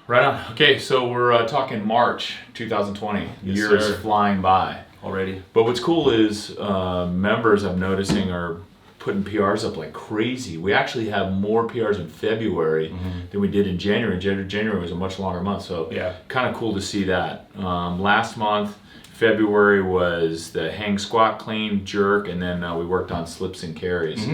Right on. Okay, so we're talking March 2020. The Yes, year sir. is flying by. Already. But what's cool is members I'm noticing are putting PRs up like crazy. We actually have more PRs in February than we did in January. January was a much longer month, so Yeah. kind of cool to see that. Last month, February, was the hang, squat, clean, jerk, and then we worked on slips and carries.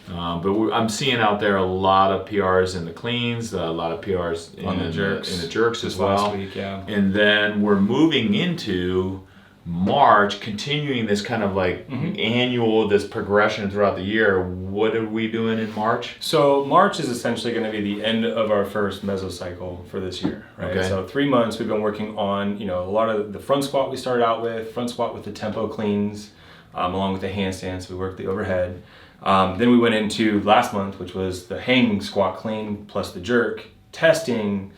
I'm seeing out there a lot of PRs in the cleans, a lot of PRs On the jerks. in the jerks as This well. last week, yeah. And then we're moving into March, continuing this kind of like annual, this progression throughout the year. What are we doing in March? So March is essentially going to be the end of our first mesocycle for this year, right? Okay. So 3 months we've been working on, a lot of the front squat we started out with, front squat with the tempo cleans, along with the handstands. We worked the overhead. Then we went into last month, which was the hang, squat, clean, plus the jerk, testing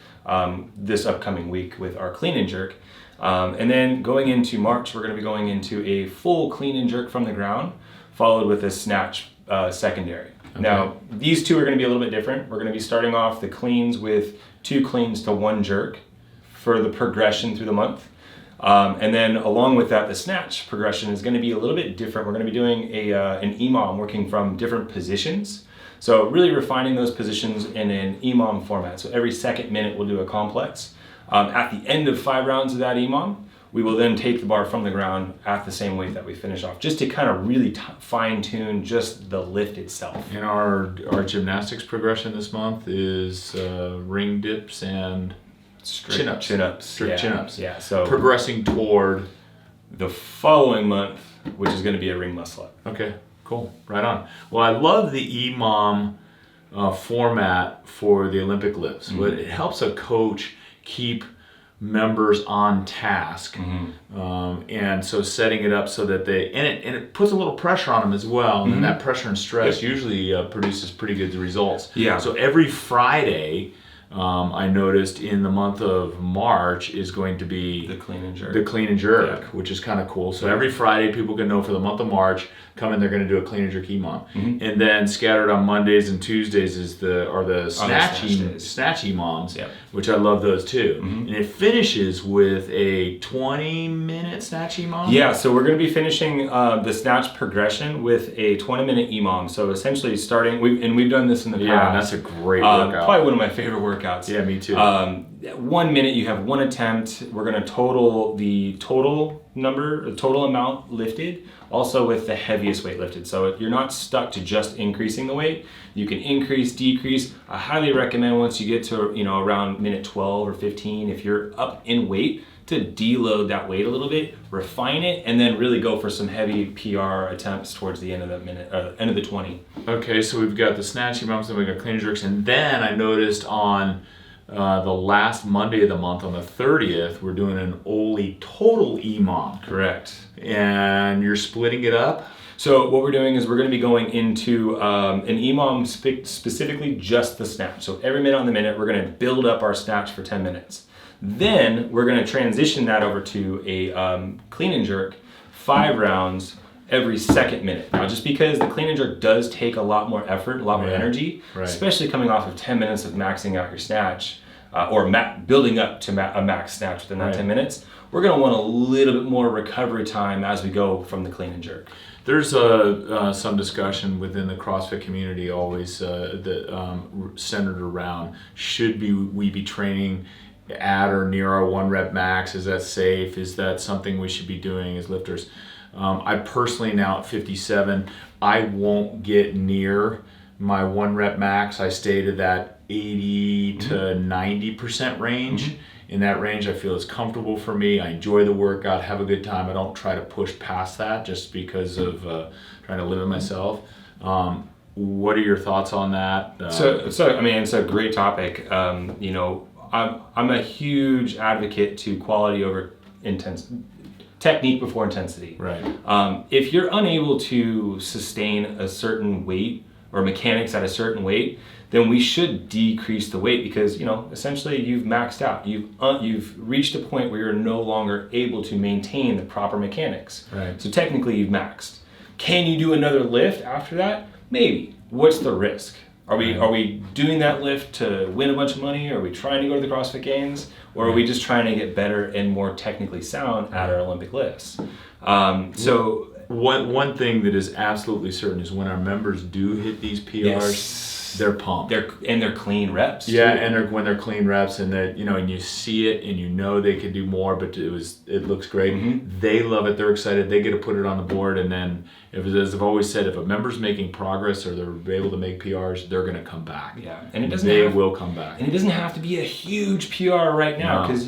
this upcoming week with our clean and jerk. And then going into March, we're going to be going into a full clean and jerk from the ground, followed with a snatch secondary. Okay. Now, these two are going to be a little bit different. We're going to be starting off the cleans with 2 cleans to 1 jerk for the progression through the month. And then along with that, the snatch progression is going to be a little bit different. We're going to be doing an EMOM working from different positions. So really refining those positions in an EMOM format. So every second minute we'll do a complex. At the end of 5 rounds of that EMOM, we will then take the bar from the ground at the same weight that we finish off, just to kind of really fine tune just the lift itself. And our gymnastics progression this month is ring dips and chin-ups. Strict chin-ups. Yeah, so Progressing toward... the following month, which is going to be a ring muscle up. Okay, cool. Right on. Well, I love the EMOM format for the Olympic lifts. But it helps a coach keep members on task, and so setting it up so that it puts a little pressure on them as well, and then that pressure and stress usually produces pretty good results. Yeah. So every Friday, I noticed in the month of March is going to be The clean and jerk. the clean and jerk, which is kind of cool. So every Friday, people can know for the month of March, come in, they're going to do a clean and jerk EMOM. And then scattered on Mondays and Tuesdays are the snatch EMOMs, which I love those too. And it finishes with a 20-minute snatch EMOM? Yeah, so we're going to be finishing the snatch progression with a 20-minute EMOM. So essentially starting, we've done this in the past. Yeah, that's a great workout. Probably one of my favorite workouts. Yeah, me too. 1 minute, you have 1 attempt. We're going to total the total amount lifted, also with the heaviest weight lifted. So you're not stuck to just increasing the weight. You can increase, decrease. I highly recommend once you get to around minute 12 or 15, if you're up in weight, to deload that weight a little bit, refine it, and then really go for some heavy PR attempts towards the end of the minute, end of the 20. Okay, so we've got the snatch EMOMs, then we've got clean and jerks, and then I noticed on the last Monday of the month, on the 30th, we're doing an Oli total EMOM. Correct. And you're splitting it up? So what we're doing is we're going to be going into an EMOM specifically just the snatch. So every minute on the minute, we're going to build up our snatch for 10 minutes. Then we're going to transition that over to a clean and jerk, 5 rounds every second minute. Now, just because the clean and jerk does take a lot more effort, a lot more energy, especially coming off of 10 minutes of maxing out your snatch, or building up to a max snatch within that 10 minutes, we're going to want a little bit more recovery time as we go from the clean and jerk. There's some discussion within the CrossFit community always centered around, should we be training at or near our 1 rep max? Is that safe? Is that something we should be doing as lifters? I personally, now at 57, I won't get near my 1 rep max. I stay to that 80 to 90% range. In that range, I feel is comfortable for me. I enjoy the workout, have a good time. I don't try to push past that just because of trying to limit myself. What are your thoughts on that? So I mean, it's a great topic. I'm a huge advocate to quality over technique before intensity. Right. If you're unable to sustain a certain weight or mechanics at a certain weight, then we should decrease the weight because, essentially you've maxed out. You've reached a point where you're no longer able to maintain the proper mechanics. Right. So technically you've maxed. Can you do another lift after that? Maybe. What's the risk? Are we doing that lift to win a bunch of money? Are we trying to go to the CrossFit Games? Or are we just trying to get better and more technically sound at our Olympic lifts? So one thing that is absolutely certain is when our members do hit these PRs, they're pumped. They're clean reps. Yeah, too. and when they're clean reps, and that and you see it, and they could do more, but it looks great. Mm-hmm. They love it. They're excited. They get to put it on the board, and then as I've always said, if a member's making progress or they're able to make PRs, they're going to come back. Yeah, and it doesn't. They will come back. And it doesn't have to be a huge PR right now, because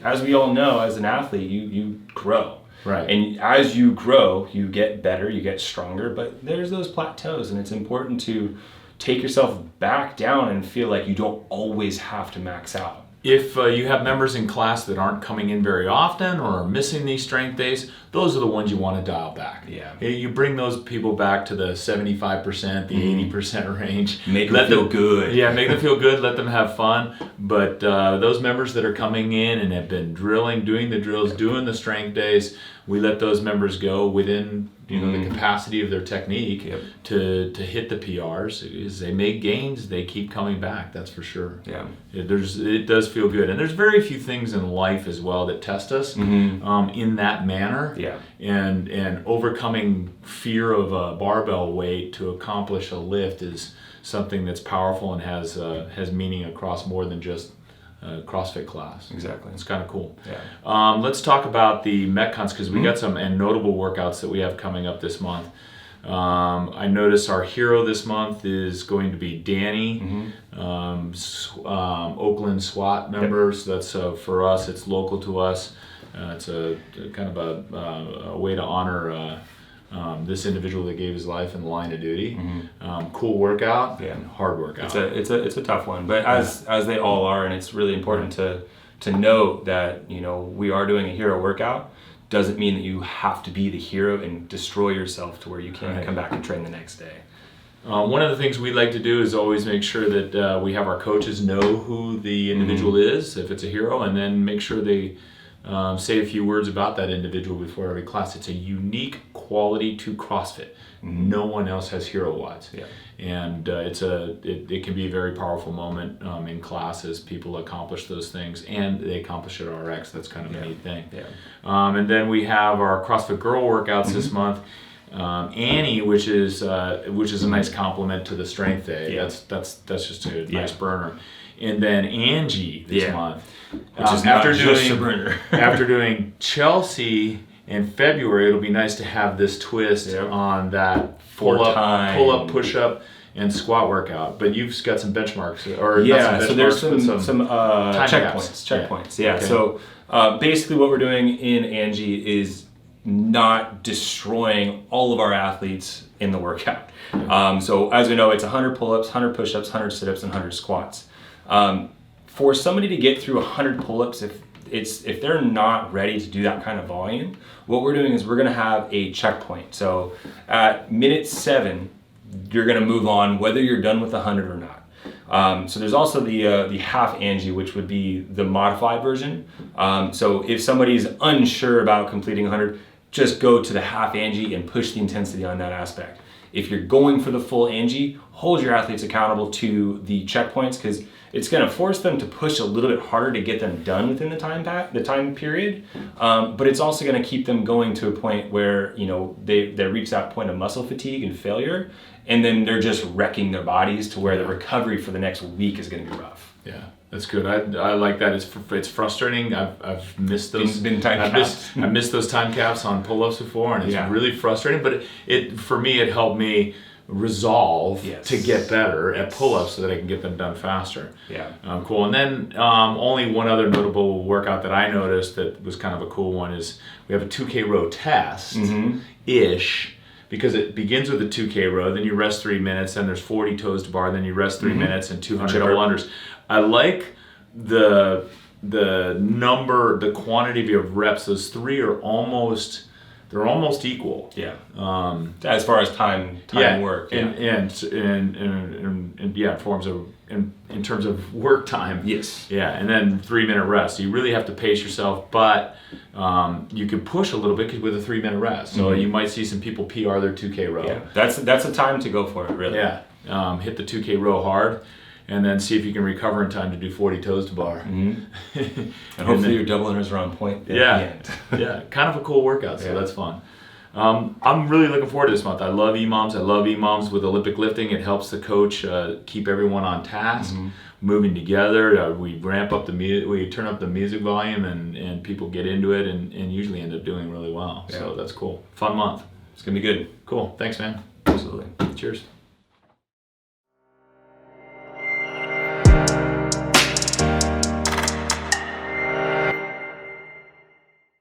as we all know, as an athlete, you grow. Right. And as you grow, you get better, you get stronger, but there's those plateaus, and it's important to take yourself back down and feel like you don't always have to max out. If you have members in class that aren't coming in very often or are missing these strength days, those are the ones you want to dial back. Yeah. You bring those people back to the 75%, the 80% range. Make them feel good. Yeah, make them feel good, let them have fun. But those members that are coming in and have been drilling, doing the drills, doing the strength days, we let those members go within the capacity of their technique to hit the PRs. As they make gains, they keep coming back, that's for sure. Yeah. It does feel good. And there's very few things in life as well that test us in that manner. Yeah. And overcoming fear of a barbell weight to accomplish a lift is something that's powerful and has meaning across more than just CrossFit class. Exactly. It's kind of cool. Yeah. Let's talk about the Metcons, because we got some notable workouts that we have coming up this month. I notice our hero this month is going to be Danny, Oakland SWAT member. So that's for us. It's local to us. It's a kind of a way to honor this individual that gave his life in the line of duty. Cool workout, and hard workout. It's a tough one, but as they all are, and it's really important to note that we are doing a hero workout. Doesn't mean that you have to be the hero and destroy yourself to where you can't come back and train the next day. One of the things we like to do is always make sure that we have our coaches know who the individual is, if it's a hero, and then make sure they say a few words about that individual before every class. It's a unique quality to CrossFit. No one else has hero WODs. Yeah. And it can be a very powerful moment in class as people accomplish those things, and they accomplish it at RX. That's kind of a neat thing. Yeah. And then we have our CrossFit Girl workouts this month. Annie, which is a nice compliment to the strength day. Yeah. That's just a nice burner. And then Angie this month, which is after doing a burner. After doing Chelsea in February, it'll be nice to have this twist on that pull up, push up, and squat workout. But you've got some benchmarks, so there's some checkpoints. Yeah. Okay. So basically, what we're doing in Angie is not destroying all of our athletes in the workout. So as we know, it's 100 pull-ups, 100 push-ups, 100 sit-ups, and 100 squats. For somebody to get through 100 pull-ups, if they're not ready to do that kind of volume, what we're doing is we're going to have a checkpoint. So at minute 7, you're going to move on whether you're done with 100 or not. So there's also the half Angie, which would be the modified version. So if somebody's unsure about completing 100, just go to the half Angie and push the intensity on that aspect. If you're going for the full Angie, hold your athletes accountable to the checkpoints, because it's going to force them to push a little bit harder to get them done within the time period. But it's also going to keep them going to a point where they reach that point of muscle fatigue and failure, and then they're just wrecking their bodies to where the recovery for the next week is going to be rough. Yeah. That's good. I like that. It's frustrating. I've missed those. I've missed those time caps on pull-ups before, and it's really frustrating. But for me, it helped me resolve to get better at pull-ups so that I can get them done faster. Yeah. Cool. And then only one other notable workout that I noticed that was kind of a cool one is we have a 2K row test ish. Because it begins with a 2K row, then you rest 3 minutes, then there's 40 toes to bar, then you rest 3 minutes and 200 double unders. I like the number, the quantity of reps. Those three are almost equal. Yeah. As far as time work. Yeah. And forms of in terms of work time. Yes. Yeah, and then 3 minute rest. So you really have to pace yourself, but you can push a little bit with a 3 minute rest. So you might see some people PR their 2K row. Yeah. That's the time to go for it, really. Yeah. hit the 2K row hard, and then see if you can recover in time to do 40 toes to bar. And hopefully your double unders are on point at the end. Yeah, kind of a cool workout, so that's fun. I'm really looking forward to this month. I love EMOMs. I love EMOMs with Olympic lifting. It helps the coach keep everyone on task, moving together. We ramp up the music, we turn up the music volume, and people get into it and usually end up doing really well. So that's cool. Fun month. It's going to be good. Cool. Thanks, man. Absolutely. Cheers.